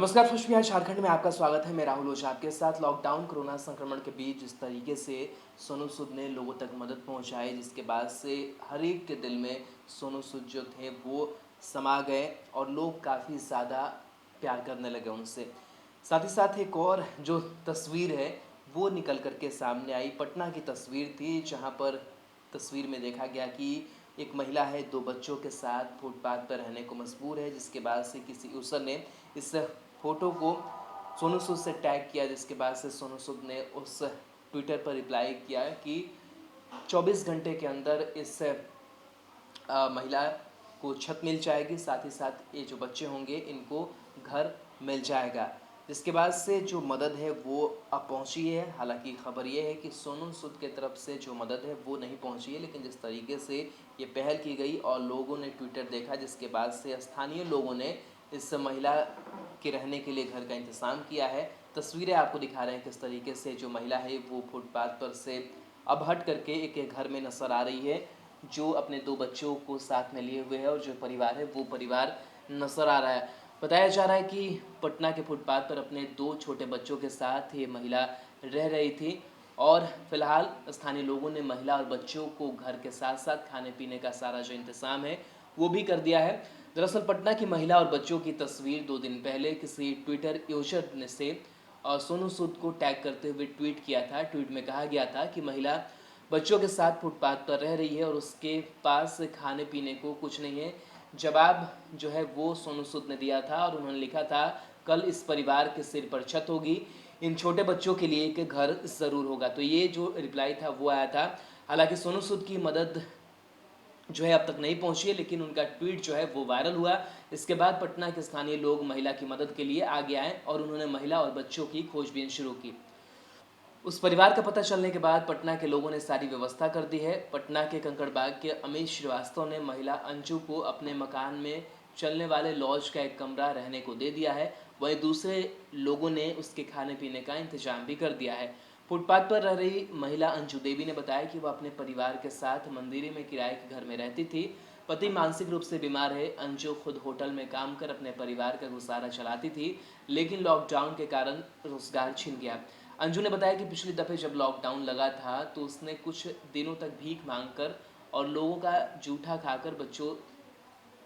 नमस्कार खुश बिहार झारखंड में आपका स्वागत है। मैं राहुल ओझा आपके साथ। लॉकडाउन कोरोना संक्रमण के बीच जिस तरीके से सोनू सूद ने लोगों तक मदद पहुंचाई, जिसके बाद से हर एक के दिल में सोनू सूद जो थे वो समा गए और लोग काफ़ी ज़्यादा प्यार करने लगे उनसे। साथ ही साथ एक और जो तस्वीर है वो निकल कर के सामने आई, पटना की तस्वीर थी, जहाँ पर तस्वीर में देखा गया कि एक महिला है 2 बच्चों के साथ फुटपाथ पर रहने को मजबूर है, जिसके बाद से किसी यूज़र ने इस फ़ोटो को सोनू सूद से टैग किया, जिसके बाद से सोनू सूद ने उस ट्विटर पर रिप्लाई किया कि 24 घंटे के अंदर इस महिला को छत मिल जाएगी, साथ ही साथ ये जो बच्चे होंगे इनको घर मिल जाएगा। जिसके बाद से जो मदद है वो अब पहुंची है। हालांकि खबर ये है कि सोनू सूद की तरफ से जो मदद है वो नहीं पहुंची है, लेकिन जिस तरीके से ये पहल की गई और लोगों ने ट्विटर देखा, जिसके बाद से स्थानीय लोगों ने इस महिला के रहने के लिए घर का इंतज़ाम किया है। तस्वीरें आपको दिखा रहे हैं किस तरीके से जो महिला है वो फुटपाथ पर से अब हट करके एक घर में नजर आ रही है, जो अपने 2 बच्चों को साथ में लिए हुए है और जो परिवार है वो परिवार नजर आ रहा है। बताया जा रहा है कि पटना के फुटपाथ पर अपने 2 छोटे बच्चों के साथ ये महिला रह रही थी और फिलहाल स्थानीय लोगों ने महिला और बच्चों को घर के साथ साथ खाने पीने का सारा जो इंतज़ाम है वो भी कर दिया है। दरअसल पटना की महिला और बच्चों की तस्वीर 2 दिन पहले किसी ट्विटर यूजर ने से सोनू सूद को टैग करते हुए ट्वीट किया था। ट्वीट में कहा गया था कि महिला बच्चों के साथ फुटपाथ पर रह रही है और उसके पास खाने पीने को कुछ नहीं है। जवाब जो है वो सोनू सूद ने दिया था और उन्होंने लिखा था, कल इस परिवार के सिर पर छत होगी, इन छोटे बच्चों के लिए एक घर ज़रूर होगा। तो ये जो रिप्लाई था वो आया था। हालांकि सोनू सूद की मदद जो है अब तक नहीं पहुंची है, लेकिन उनका ट्वीट जो है वो वायरल हुआ। इसके बाद पटना के स्थानीय लोग महिला की मदद के लिए आगे आए और उन्होंने महिला और बच्चों की खोजबीन शुरू की। उस परिवार का पता चलने के बाद पटना के लोगों ने सारी व्यवस्था कर दी है। पटना के कंकड़बाग के अमित श्रीवास्तव ने महिला अंजू को अपने मकान में चलने वाले लॉज का एक कमरा रहने को दे दिया है। वहीं दूसरे लोगों ने उसके खाने पीने का इंतजाम भी कर दिया है। फुटपाथ पर रह रही महिला अंजू देवी ने बताया कि वह अपने परिवार के साथ मंदिरी में किराए के घर में रहती थी। पति मानसिक रूप से बीमार है। अंजू खुद होटल में काम कर अपने परिवार का गुजारा चलाती थी, लेकिन लॉकडाउन के कारण रोजगार छिन गया। अंजू ने बताया कि पिछली दफ़े जब लॉकडाउन लगा था तो उसने कुछ दिनों तक भीख मांगकर और लोगों का जूठा खाकर बच्चों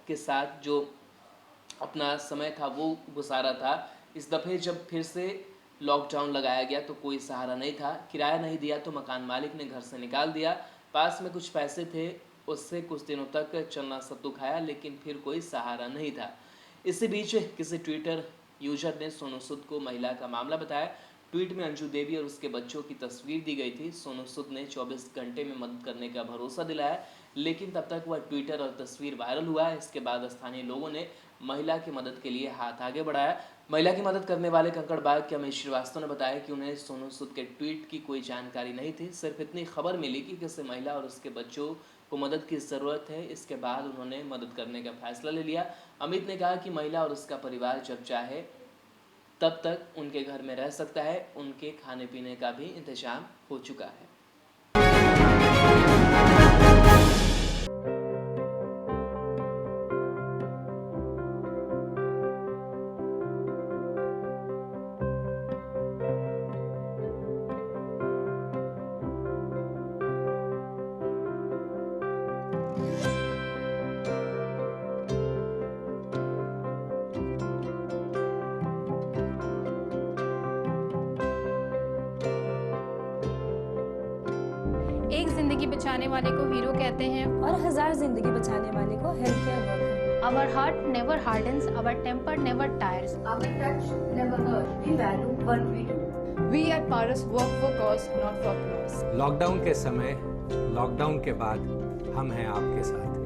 के साथ जो अपना समय था वो गुजारा था। इस दफ़े जब फिर से लॉकडाउन लगाया गया तो कोई सहारा नहीं था। किराया नहीं दिया तो मकान मालिक ने घर से निकाल दिया। पास में कुछ पैसे थे, उससे कुछ दिनों तक चलना सत्तू खाया, लेकिन फिर कोई सहारा नहीं था। इसी बीच किसी ट्विटर यूजर ने सोनू सूद को महिला का मामला बताया। ट्वीट में अंजू देवी और उसके बच्चों की तस्वीर दी गई थी। सोनू सूद ने 24 घंटे में मदद करने का भरोसा दिलाया, लेकिन तब तक वह ट्विटर और तस्वीर वायरल हुआ। इसके बाद स्थानीय लोगों ने महिला की मदद के लिए हाथ आगे बढ़ाया। महिला की मदद करने वाले कंकड़बाग के अमित श्रीवास्तव ने बताया कि उन्हें सोनू सूद के ट्वीट की कोई जानकारी नहीं थी। सिर्फ इतनी खबर मिली कि किसी महिला और उसके बच्चों को मदद की ज़रूरत है। इसके बाद उन्होंने मदद करने का फैसला ले लिया। अमित ने कहा कि महिला और उसका परिवार जब चाहे तब तक उनके घर में रह सकता है। उनके खाने पीने का भी इंतजाम हो चुका है। एक जिंदगी बचाने वाले को हीरो कहते हैं और 1000 जिंदगी बचाने वाले को health care worker. Our heart never hardens, our temper never tires. Our touch never hurts. We value what we do. We at Paras work for cause, not for applause. Lockdown के समय, lockdown के बाद हम हैं आपके साथ।